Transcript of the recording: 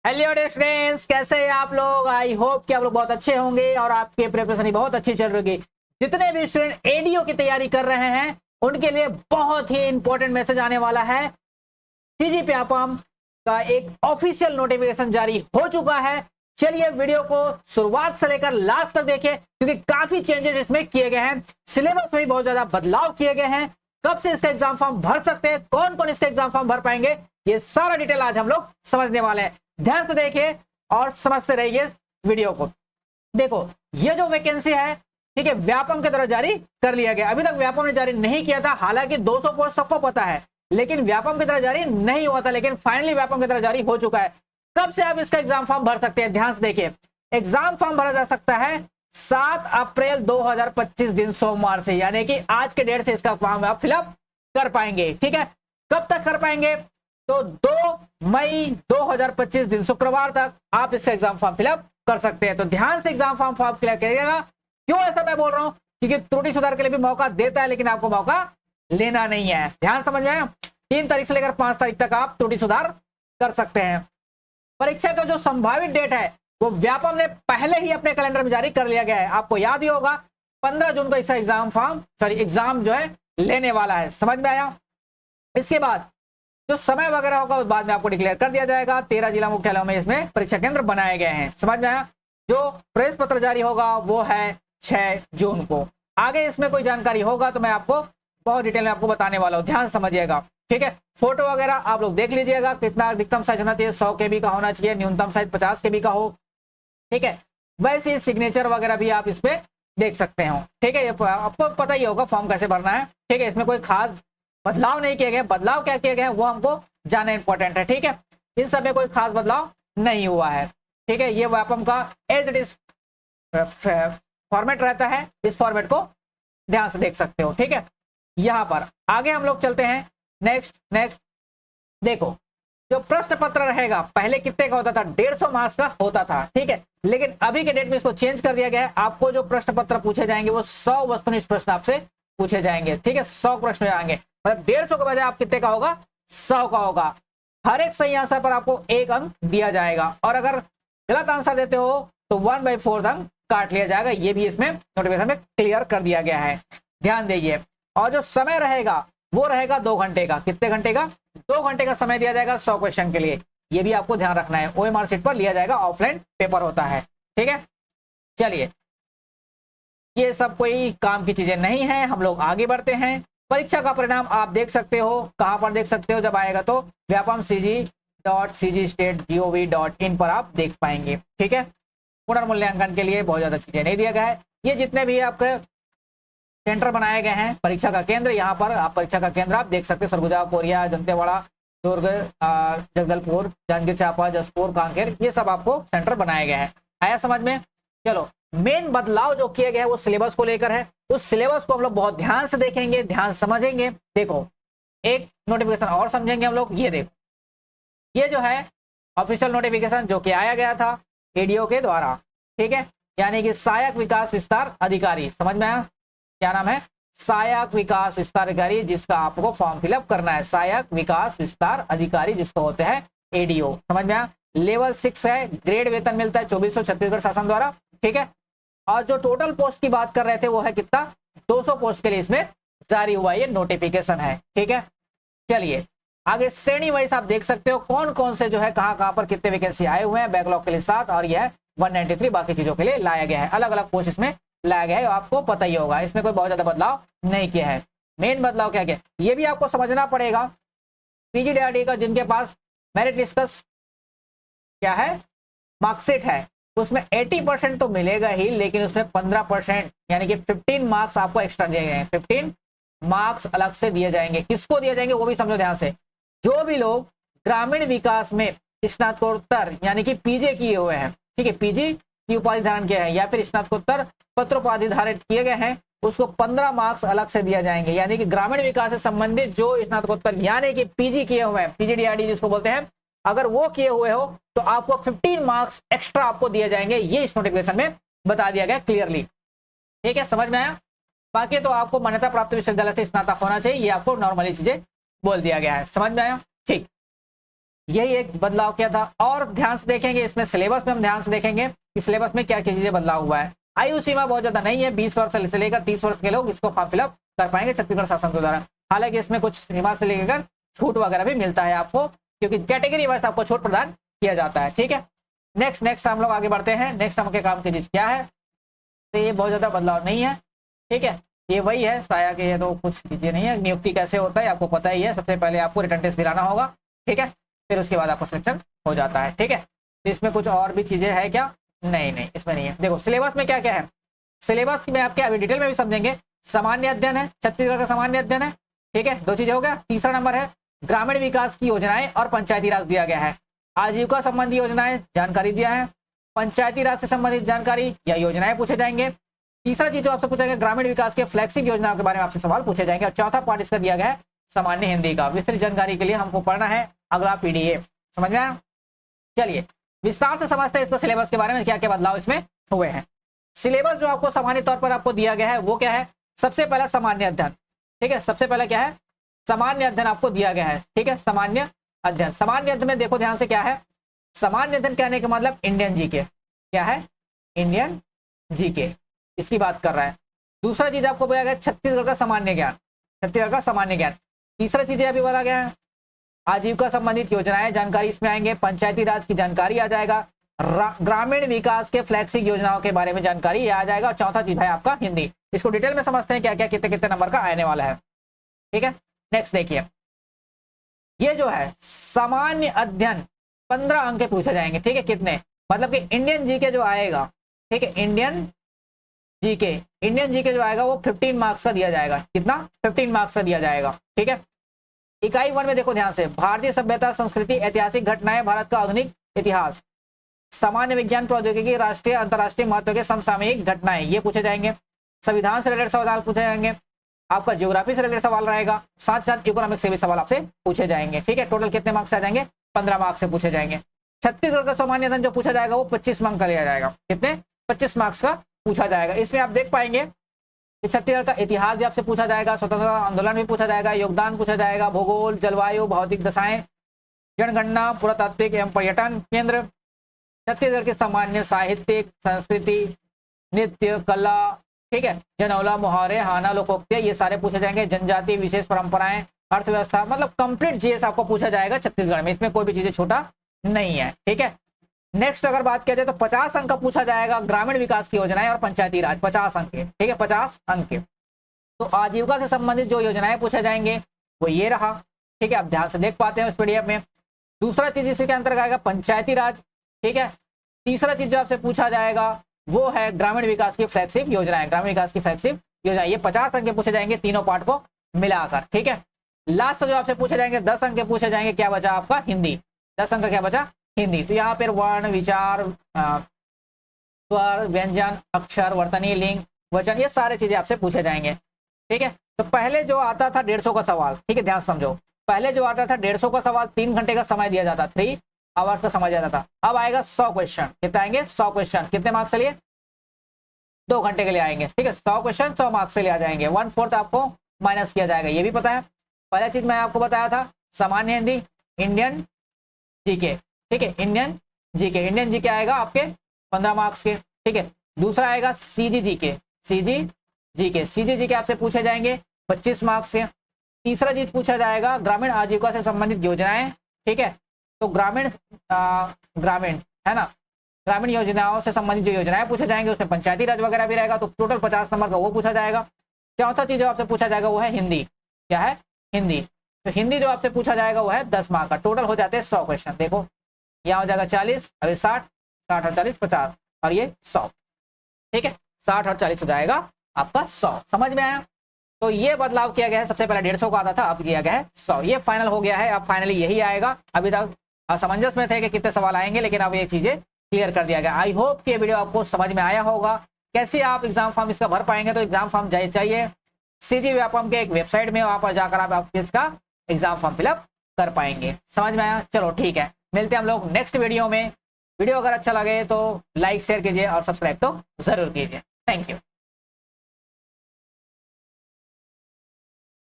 Hello dear students, कैसे हैं आप लोग। आई होप कि आप लोग बहुत अच्छे होंगे और आपके प्रिपरेशन बहुत अच्छी चल रही होगी। जितने भी स्टूडेंट एडीओ की तैयारी कर रहे हैं उनके लिए बहुत ही इंपॉर्टेंट मैसेज आने वाला है। सीजीपी APAM का एक ऑफिशियल नोटिफिकेशन जारी हो चुका है। चलिए वीडियो को शुरुआत से लेकर लास्ट तक देखिए, क्योंकि काफी चेंजेस इसमें किए गए हैं। सिलेबस में भी बहुत ज्यादा बदलाव किए गए हैं। कब से इसका एग्जाम फॉर्म भर सकते हैं, कौन कौन इसका एग्जाम फॉर्म भर पाएंगे, ये सारा डिटेल आज हम लोग समझने वाले हैं। ध्यान से देखिए और समझते रहिए वीडियो को। देखो, ये जो वैकेंसी है, ठीक है, व्यापम के द्वारा जारी कर लिया गया। अभी तक व्यापम ने जारी नहीं किया था, हालांकि 200 पोस्ट सबको पता है, लेकिन व्यापम की तरह जारी नहीं हुआ था। लेकिन फाइनली व्यापम की तरह जारी हो चुका है। कब से आप इसका एग्जाम फॉर्म भर सकते हैं, ध्यान से देखिए। एग्जाम फॉर्म भरा जा सकता है 7 अप्रैल 2025 दिन सोमवार से, यानी कि आज के डेट से इसका फॉर्म आप फिलअप कर पाएंगे। ठीक है, कब तक कर पाएंगे, तो 2 मई 2025 दिन शुक्रवार तक आप इसका एग्जाम फॉर्म फिलअप कर सकते हैं। तो ध्यान से एग्जाम फॉर्म फिलअप करिएगा। क्यों ऐसा मैं बोल रहा हूं, क्योंकि त्रुटि सुधार के लिए भी मौका देता है, लेकिन आपको मौका लेना नहीं है। ध्यान समझ में आया। 3 तारीख से लेकर 5 तारीख तक आप त्रुटि सुधार कर सकते हैं। परीक्षा का जो संभावित डेट है वो व्यापम ने पहले ही अपने कैलेंडर में जारी कर लिया गया है। आपको याद ही होगा 15 जून को इसका एग्जाम जो है लेने वाला है। समझ में आया। इसके बाद जो समय वगैरह होगा उस बाद में आपको डिक्लेयर कर दिया जाएगा। 13 जिला मुख्यालयों में इसमें परीक्षा केंद्र बनाए गए हैं। समझ में आया। जो प्रेस पत्र जारी होगा वो है 6 जून को। आगे इसमें कोई जानकारी होगा तो मैं आपको बहुत डिटेल में आपको बताने वाला हूं, ध्यान समझिएगा। ठीक है, फोटो वगैरह आप लोग देख लीजिएगा। कितना अधिकतम साइज होना चाहिए, 100 KB का होना चाहिए, न्यूनतम साइज 50 KB का हो। ठीक है, वैसे सिग्नेचर वगैरह भी आप इसमें देख सकते हो। ठीक है, आपको पता ही होगा फॉर्म कैसे भरना है। ठीक है, इसमें कोई खास बदलाव नहीं किए गए। बदलाव क्या किए गए वो हमको जानना इंपॉर्टेंट है। ठीक है, इन सब में कोई खास बदलाव नहीं हुआ है। ठीक है, ये व्यापम का एज इट इज फॉर्मेट रहता है। इस फॉर्मेट को ध्यान से देख सकते हो। ठीक है, यहां पर आगे हम लोग चलते हैं। नेक्स्ट देखो, जो प्रश्न पत्र रहेगा पहले कितने का होता था, 150 मार्क्स का होता था। ठीक है, लेकिन अभी के डेट में इसको चेंज कर दिया गया है। आपको जो प्रश्न पत्र पूछे जाएंगे वो 100 वस्तुनिष्ठ प्रश्न आपसे पूछे जाएंगे। ठीक है, 100 प्रश्न आएंगे, मतलब 150 के बजाय आप कितने का होगा, 100 का होगा। हर एक सही आंसर पर आपको 1 अंक दिया जाएगा, और अगर गलत आंसर देते हो तो 1/4 अंक काट लिया जाएगा। ये भी इसमें नोटिफिकेशन में क्लियर कर दिया गया है, ध्यान दीजिए। और जो समय रहेगा वो रहेगा 2 घंटे का। कितने घंटे का, 2 घंटे का समय दिया जाएगा 100 क्वेश्चन के लिए। ये भी आपको ध्यान रखना है। OMR शीट पर लिया जाएगा, ऑफलाइन पेपर होता है। ठीक है, चलिए, ये सब कोई काम की चीजें नहीं है। हम लोग आगे बढ़ते हैं। परीक्षा का परिणाम आप देख सकते हो। कहां पर देख सकते हो, जब आएगा तो vyapamcg.cg.gov.in पर आप देख पाएंगे। ठीक है, पुनर्मूल्यांकन के लिए बहुत ज्यादा चीजें नहीं दिया गया है। ये जितने भी आपके सेंटर बनाए गए हैं, परीक्षा का केंद्र, यहाँ पर आप परीक्षा का केंद्र आप देख सकते हैं। सरगुजा, कोरिया, दंतेवाड़ा, दुर्ग, जगदलपुर, जांजगीर चांपा, जसपुर, कांकेर, ये सब आपको सेंटर बनाए गए हैं। आया समझ में। चलो, मेन बदलाव जो किए गए हैं वो सिलेबस को लेकर है। उस सिलेबस को हम लोग बहुत ध्यान से देखेंगे, ध्यान समझेंगे। देखो, एक नोटिफिकेशन और समझेंगे हम लोग। ये देखो, ये जो है ऑफिशियल नोटिफिकेशन जो कि आया गया था एडीओ के द्वारा। ठीक है, यानी कि सहायक विकास विस्तार अधिकारी। समझ में आया, क्या नाम है, सहायक विकास विस्तार अधिकारी, जिसका आपको फॉर्म फिलअप करना है। सहायक विकास विस्तार अधिकारी जिसको होते हैं एडीओ। समझ में आया। लेवल 6 है, ग्रेड वेतन मिलता है 2400 छत्तीसगढ़ शासन द्वारा। ठीक है, और जो टोटल पोस्ट की बात कर रहे थे वो है कितना, 200 पोस्ट के लिए इसमें जारी हुआ ये नोटिफिकेशन है। ठीक है, चलिए आगे श्रेणी वाइज आप देख सकते हो कौन कौन से जो है कहां पर कितने वैकेंसी आए हुए हैं। बैकलॉग के लिए 7 और यह 193 बाकी चीजों के लिए लाया गया है। अलग अलग पोस्ट इसमें लाया गया है, आपको पता ही होगा। इसमें कोई बहुत ज्यादा बदलाव नहीं किया है। मेन बदलाव क्या क्या ये भी आपको समझना पड़ेगा। PGDRD का जिनके पास मेरिट लिस्ट क्या है, मार्कशीट है, उसमें 80% तो मिलेगा ही, लेकिन उसमें 15% यानी कि 15 मार्क्स आपको एक्स्ट्रा दिए गए हैं। 15 मार्क्स अलग से दिए जाएंगे। किसको दिए जाएंगे वो भी समझो ध्यान से। जो भी लोग ग्रामीण विकास में स्नातकोत्तर यानी कि PG किए हुए हैं, ठीक है, PG की उपाधि धारण किया है या फिर स्नातकोत्तर पत्रोपाधि धारित किए गए हैं, उसको 15 मार्क्स अलग से दिया जाएंगे। यानी कि ग्रामीण विकास से संबंधित जो स्नातकोत्तर यानी कि PG किए हुए हैं, PGDRD जिसको बोलते हैं, अगर वो किए हुए हो तो आपको 15 मार्क्स एक्स्ट्रा आपको दिए जाएंगे। ये इस नोटिफिकेशन में बता दिया गया क्लियरली। ठीक है, समझ में आया। बाकी तो आपको मान्यता प्राप्त विश्वविद्यालय से स्नातक होना चाहिए, ये आपको नॉर्मली चीजें बोल दिया गया है। समझ में आया, ठीक। यही एक बदलाव किया था। और ध्यान से देखेंगे इसमें सिलेबस में हम ध्यान से देखेंगे कि सिलेबस में क्या क्या चीजें बदलाव हुआ है। आयु सीमा बहुत ज्यादा नहीं है, 20 वर्ष से लेकर 30 वर्ष के लोग इसको फॉर्म फिलअप कर पाएंगे छत्तीसगढ़ शासन के द्वारा। हालांकि इसमें कुछ सीमा से लेकर छूट वगैरह भी मिलता है आपको, क्योंकि कैटेगरी वाइज आपको छूट प्रदान किया जाता है। ठीक है, नेक्स्ट हम लोग आगे बढ़ते हैं। नेक्स्ट हम के काम की चीज क्या है, तो ये बहुत ज्यादा बदलाव नहीं है। ठीक है, ये वही है साया के, ये तो कुछ चीजें नहीं है। नियुक्ति कैसे होता है आपको पता ही है, सबसे पहले आपको रिटर्न टेस्ट दिलाना होगा। ठीक है, फिर उसके बाद आपका सिलेक्शन हो जाता है। ठीक है, तो इसमें कुछ और भी चीजें है क्या, नहीं इसमें नहीं है। देखो सिलेबस में क्या क्या है, सिलेबस में आपके अभी डिटेल में भी समझेंगे। सामान्य अध्ययन है, छत्तीसगढ़ का सामान्य अध्ययन है। ठीक है, 2 चीजें हो गया। तीसरा नंबर है ग्रामीण विकास की योजनाएं और पंचायती राज दिया गया है। आजीविका संबंधी योजनाएं जानकारी दिया है, पंचायती राज से संबंधित जानकारी या योजनाएं पूछे जाएंगे। तीसरा चीज जो आपसे पूछा गया ग्रामीण विकास के फ्लैगशिप योजनाओं के बारे में आपसे सवाल पूछे जाएंगे। और चौथा पार्ट इसका दिया गया है सामान्य हिंदी का। विस्तृत जानकारी के लिए हमको पढ़ना है अगला पीडीएफ। समझ में आया? चलिए विस्तार से समझते हैं इसका सिलेबस के बारे में, क्या क्या बदलाव इसमें हुए हैं। सिलेबस जो आपको सामान्य तौर पर आपको दिया गया है वो क्या है, सबसे पहला सामान्य अध्ययन। ठीक है, सबसे पहला क्या है, सामान्य अध्ययन आपको दिया गया है। ठीक है, सामान्य अध्ययन। सामान्य अध्ययन में देखो ध्यान से क्या है, सामान्य अध्ययन कहने का मतलब इंडियन जीके। क्या है, इंडियन जीके, इसकी बात कर रहा है। दूसरा चीज आपको बोला गया छत्तीसगढ़ का सामान्य ज्ञान, छत्तीसगढ़ का सामान्य ज्ञान। तीसरा चीज अभी बोला गया है आजीविका संबंधित योजनाएं जानकारी इसमें आएंगे, पंचायती राज की जानकारी आ जाएगा, ग्रामीण विकास के फ्लैगशिप योजनाओं के बारे में जानकारी आ जाएगा। और चौथा चीज है आपका हिंदी। इसको डिटेल में समझते हैं क्या क्या कितने कितने नंबर का आने वाला है। ठीक है, नेक्स्ट देखिए, ये जो है सामान्य अध्ययन 15 अंक के पूछे जाएंगे। ठीक है, कितने, मतलब कि इंडियन जीके जो आएगा, ठीक है, इंडियन जीके जो आएगा वो 15 मार्क्स का दिया जाएगा। कितना, 15 मार्क्स का दिया जाएगा। ठीक है, इकाई 1 में देखो ध्यान से, भारतीय सभ्यता संस्कृति ऐतिहासिक घटनाएं भारत का आधुनिक इतिहास, सामान्य विज्ञान प्रौद्योगिकी राष्ट्रीय अंतर्राष्ट्रीय महत्व के समसामयिक घटनाएं, ये पूछे जाएंगे। संविधान से रिलेटेड सवाल पूछे जाएंगे, आपका ज्योग्राफी से रिलेटेड सवाल रहेगा, साथ साथ इकोनॉमिक्स से भी सवाल आपसे पूछे जाएंगे। ठीक है, टोटल कितने मार्क्स आ जाएंगे, 15 मार्क्स से पूछे जाएंगे। छत्तीसगढ़ का सामान्य अध्ययन जो पूछा जाएगा वो 25 मार्क्स का लिया जाएगा। कितने, 25 मार्क्स का पूछा जाएगा। इसमें आप देख पाएंगे कि छत्तीसगढ़ का इतिहास भी आपसे पूछा जाएगा, स्वतंत्रता आंदोलन भी पूछा जाएगा, योगदान पूछा जाएगा, भूगोल, जलवायु, भौतिक दशाएं, जनगणना, पुरातात्विक एवं पर्यटन केंद्र, छत्तीसगढ़ के सामान्य साहित्यिक, संस्कृति, नृत्य, कला, ठीक है, जनौला, मुहावरे, हाना, लोकोक्तियां, ये सारे पूछे जाएंगे। जनजाति, विशेष परंपराएं, अर्थव्यवस्था, मतलब कंप्लीट जीएस आपको पूछा जाएगा छत्तीसगढ़ में। इसमें कोई भी चीजें छोटा नहीं है। ठीक है, नेक्स्ट अगर बात किया जाए तो 50 अंक का पूछा जाएगा ग्रामीण विकास की योजनाएं और पंचायती राज, 50 अंक के। ठीक है, 50 अंक के। तो आजीविका से संबंधित जो योजनाएं पूछे जाएंगे वो ये रहा। ठीक है, आप ध्यान से देख पाते हैं इस पीडीएफ में। दूसरा चीज इसके अंतर्गत आएगा पंचायती राज। ठीक है, तीसरा चीज जो आपसे पूछा जाएगा वो है ग्रामीण विकास की फ्लैगशिप योजनाएं, ग्रामीण विकास की फ्लैगशिप योजना। ये 50 अंक के पूछे जाएंगे तीनों पार्ट को मिलाकर। ठीक है, लास्ट जो आपसे पूछे जाएंगे 10 अंक के पूछे जाएंगे, क्या बचा आपका, हिंदी। 10 अंक का क्या बचा, हिंदी। तो यहाँ पर वर्ण, विचार, स्वर, व्यंजन, अक्षर, वर्तनी, लिंग, वचन, ये सारे चीजें आपसे पूछे जाएंगे। ठीक है, तो पहले जो आता था 150 का सवाल, ठीक है ध्यान समझो, पहले जो आता था 150 का सवाल 3 घंटे का समय दिया जाता, 3 आवर्स का समय दिया जाता। अब आएगा 100 क्वेश्चन। कितने आएंगे, 100 क्वेश्चन। कितने मार्क्स के लिए, 2 घंटे के लिए आएंगे। ठीक है, 100 क्वेश्चन 100 मार्क्स से लिए आ जाएंगे, 1/4 आपको माइनस किया जाएगा, ये भी पता है। पहला चीज मैं आपको बताया था सामान्य हिंदी, इंडियन जीके। ठीक है, इंडियन जीके आएगा आपके 15 मार्क्स के। ठीक है, दूसरा आएगा सीजी जीके आपसे पूछे जाएंगे 25 मार्क्स के। तीसरा चीज पूछा जाएगा ग्रामीण आजीविका से संबंधित योजनाएं। ठीक है, तो ग्रामीण है ना, ग्रामीण योजनाओं से संबंधित जो योजनाएं पूछे जाएंगे उसमें पंचायती राज वगैरह भी रहेगा, तो टोटल 50 नंबर का वो पूछा जाएगा। चौथा चीज जो आपसे पूछा जाएगा वो है हिंदी। क्या है, हिंदी। तो हिंदी जो आपसे पूछा जाएगा वो है 10 मार्क्स का। टोटल हो जाते हैं 100 क्वेश्चन। देखो यहाँ हो जाएगा 40, अभी 60 और 40 50 और ये 100। ठीक है, 60 और 40 हो जाएगा आपका 100। समझ में आया? तो ये बदलाव किया गया है। सबसे पहले 150 का आता था, अब किया गया है 100। ये फाइनल हो गया है, अब फाइनली यही आएगा। अभी तक असमंजस में थे कि कितने सवाल आएंगे, लेकिन अब ये चीजें क्लियर कर दिया गया। आई होप कि ये वीडियो आपको समझ में आया होगा। कैसे आप एग्जाम फॉर्म इसका भर पाएंगे, तो एग्जाम फॉर्म चाहिए सीजी व्यापम के एक वेबसाइट में, वहां पर जाकर आप इसका एग्जाम फॉर्म फिलअप कर पाएंगे। समझ में आया? चलो ठीक है, मिलते हैं हम लोग नेक्स्ट वीडियो में। वीडियो अगर अच्छा लगे तो लाइक शेयर कीजिए और सब्सक्राइब तो जरूर कीजिए। Thank you.